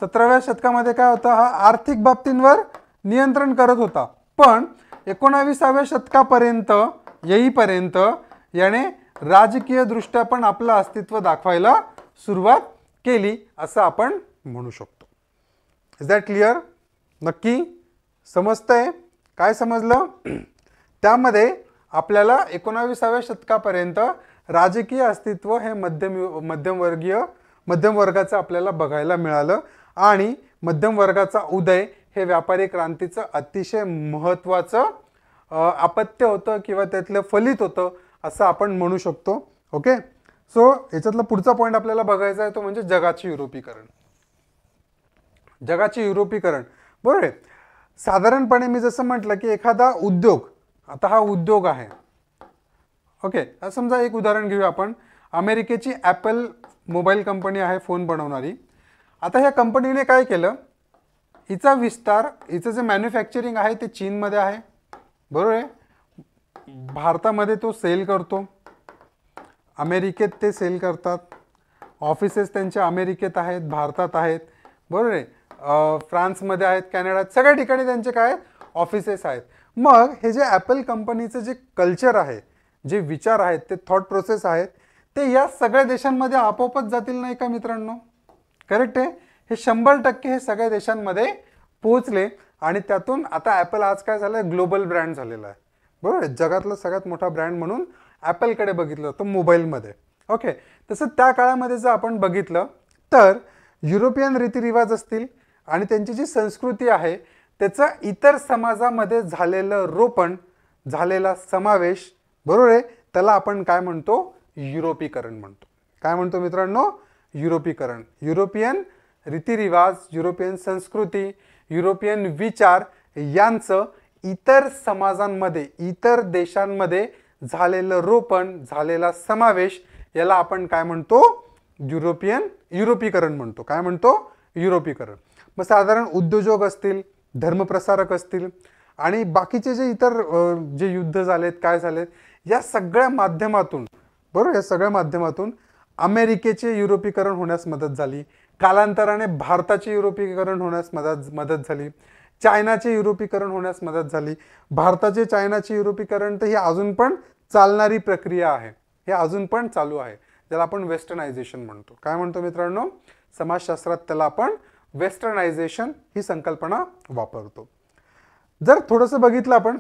17व्या शतकामध्ये काय होता, हा आर्थिक बाबतींवर नियंत्रण करत होता. पण 19व्या शतकापर्यंत येईपर्यंत याने राजकीय दृष्ट्या पण आपलं अस्तित्व दाखवायला सुरुवात केली असं आपण म्हणू शकतो. Is that clear? नक्की समजतंय? काय समजलं? त्यामध्ये आपल्याला 19व्या शतकापर्यंत राजकीय अस्तित्व हे मध्यम वर्गाचं आपल्याला बघायला मिळालं आणि मध्यम वर्गाचा उदय हे व्यापारी क्रांतीचं अतिशय महत्त्वाचं अपत्य होतं किंवा त्यातलं फलित होतं असं आपण म्हणू शकतो. ओके, सो याच्यातला पुढचा पॉईंट आपल्याला बघायचा आहे तो म्हणजे जगाचे युरोपीकरण. जगाचे युरोपीकरण बरोबर आहे. साधारणपणे मी जसं म्हटलं की एखादा उद्योग, आता हा उद्योग आहे ओके. समजा एक उदाहरण घेऊया आपण. अमेरिकेची ॲपल मोबाईल कंपनी आहे, फोन बनवणारी. आता ह्या कंपनीने काय केलं, हिचा विस्तार, हिचं जे मॅन्युफॅक्चरिंग आहे ते चीनमध्ये आहे बरोबर आहे. भारतामध्ये तो सेल करतो, अमेरिकेत ते सेल करतात, ऑफिसेस त्यांचे अमेरिकेत आहेत, भारतात आहेत बरोबर आहे, फ्रान्समध्ये आहेत, कॅनडात, सगळ्या ठिकाणी त्यांचे काय ऑफिसेस आहेत. मग हे जे ॲपल कंपनीचं जे कल्चर आहे, जे विचार आहेत, ते थॉट प्रोसेस आहेत, ते या सगळ्या देशांमध्ये आपोआपच जातील नाही का मित्रांनो? करेक्ट आहे. हे 100% हे सगळ्या देशांमध्ये पोहोचले आणि त्यातून आता ॲपल आज काय झालं, ग्लोबल ब्रँड झालेला आहे बरोबर आहे. जगातला सगळ्यात मोठा ब्रँड म्हणून ॲपलकडे बघितलं जातं मोबाईलमध्ये ओके. तसं त्या काळामध्ये जर आपण बघितलं तर युरोपियन रीतिरिवाज असतील आणि त्यांची जी संस्कृती आहे त्याचं इतर समाजामध्ये झालेलं रोपण, झालेला समावेश बरोबर आहे, त्याला आपण काय म्हणतो, युरोपीकरण म्हणतो. काय म्हणतो मित्रांनो, युरोपीकरण. युरोपियन रीतिरिवाज, युरोपियन संस्कृती, युरोपियन विचार यांचं इतर समाजांमध्ये, इतर देशांमध्ये झालेलं रोपण, झालेला समावेश, याला आपण काय म्हणतो, युरोपीकरण म्हणतो. काय म्हणतो, युरोपीकरण. मग साधारण उद्योजक असतील, धर्मप्रसारक असतील आणि बाकीचे जे इतर जे युद्ध झालेत, काय झालेत, या सगळ्या माध्यमातून बरोबर, या सगळ्या माध्यमातून अमेरिकेचे युरोपीकरण होण्यास मदत झाली. कालांतराने भारताचे युरोपीकरण होण्यास मदत झाली. चायनाचे युरोपीकरण होण्यास मदत झाली. भारताचे चायनाचे युरोपीकरण तर ही अजून पण चालणारी प्रक्रिया आहे, हे अजून पण चालू आहे, ज्याला आपण वेस्टर्नायझेशन म्हणतो. काय म्हणतो मित्रांनो, समाजशास्त्रात त्याला आपण वेस्टर्नायझेशन ही संकल्पना वापरतो. जर थोडंसं बघितलं आपण,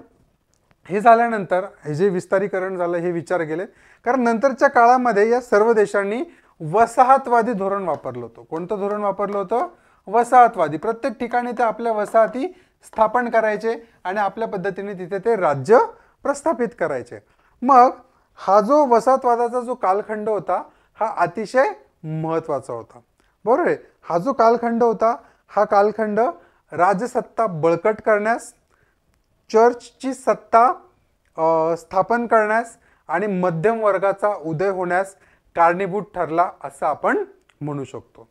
हे झाल्यानंतर हे जे विस्तारीकरण झालं हे विचार गेले, कारण नंतरच्या काळामध्ये या सर्व देशांनी वसाहतवादी धोरण वापरलं होतं. कोणतं धोरण वापरलं होतं, वसाहतवादी. प्रत्येक ठिकाणी ते आपल्या वसाहती स्थापन करायचे आणि आपल्या पद्धतीने तिथे ते राज्य प्रस्थापित करायचे. मग हा जो वसाहतवादाचा जो कालखंड होता हा अतिशय महत्त्वाचा होता बरोबर आहे. हा जो कालखंड होता, हा कालखंड राजसत्ता बळकट करण्यास, चर्चची सत्ता स्थापन करण्यास आणि मध्यम वर्गाचा उदय होण्यास कारणीभूत ठरला असं आपण म्हणू शकतो.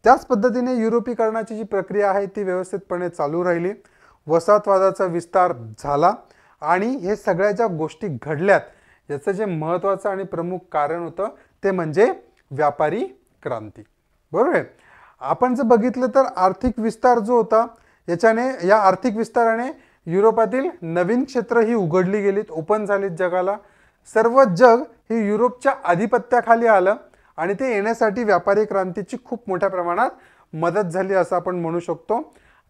त्याच पद्धतीने युरोपीकरणाची जी प्रक्रिया आहे ती व्यवस्थितपणे चालू राहिली. वसाहतवादाचा विस्तार झाला आणि हे सगळ्या ज्या गोष्टी घडल्यात याचं जे महत्त्वाचं आणि प्रमुख कारण होतं ते म्हणजे व्यापारी क्रांती बरोबर आहे. आपण जर बघितलं तर आर्थिक विस्तार जो होता, याच्याने, या आर्थिक विस्ताराने युरोपातील नवीन क्षेत्र ही उघडली गेलीत, ओपन झालीत जगाला. सर्व जग हे युरोपच्या आधिपत्याखाली आलं आणि ते येण्यासाठी व्यापारी क्रांतीची खूप मोठ्या प्रमाणात मदत झाली असं आपण म्हणू शकतो.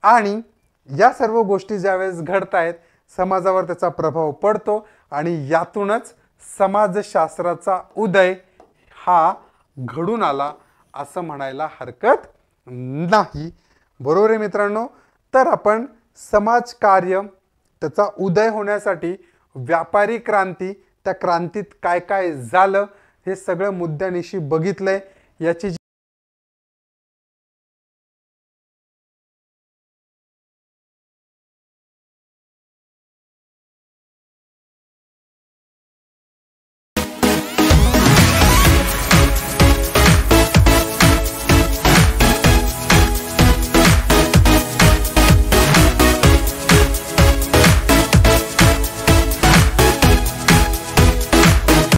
आणि या सर्व गोष्टी ज्यावेळेस घडतायत समाजावर त्याचा प्रभाव पडतो आणि यातूनच समाजशास्त्राचा उदय हा घडून आला असं म्हणायला हरकत नाही बरोबर आहे मित्रांनो. तर आपण समाजकार्य, त्याचा उदय होण्यासाठी व्यापारी क्रांती, त्या क्रांतीत काय काय झालं हे सगळं मुद्द्यानिशी बघितलंय. याची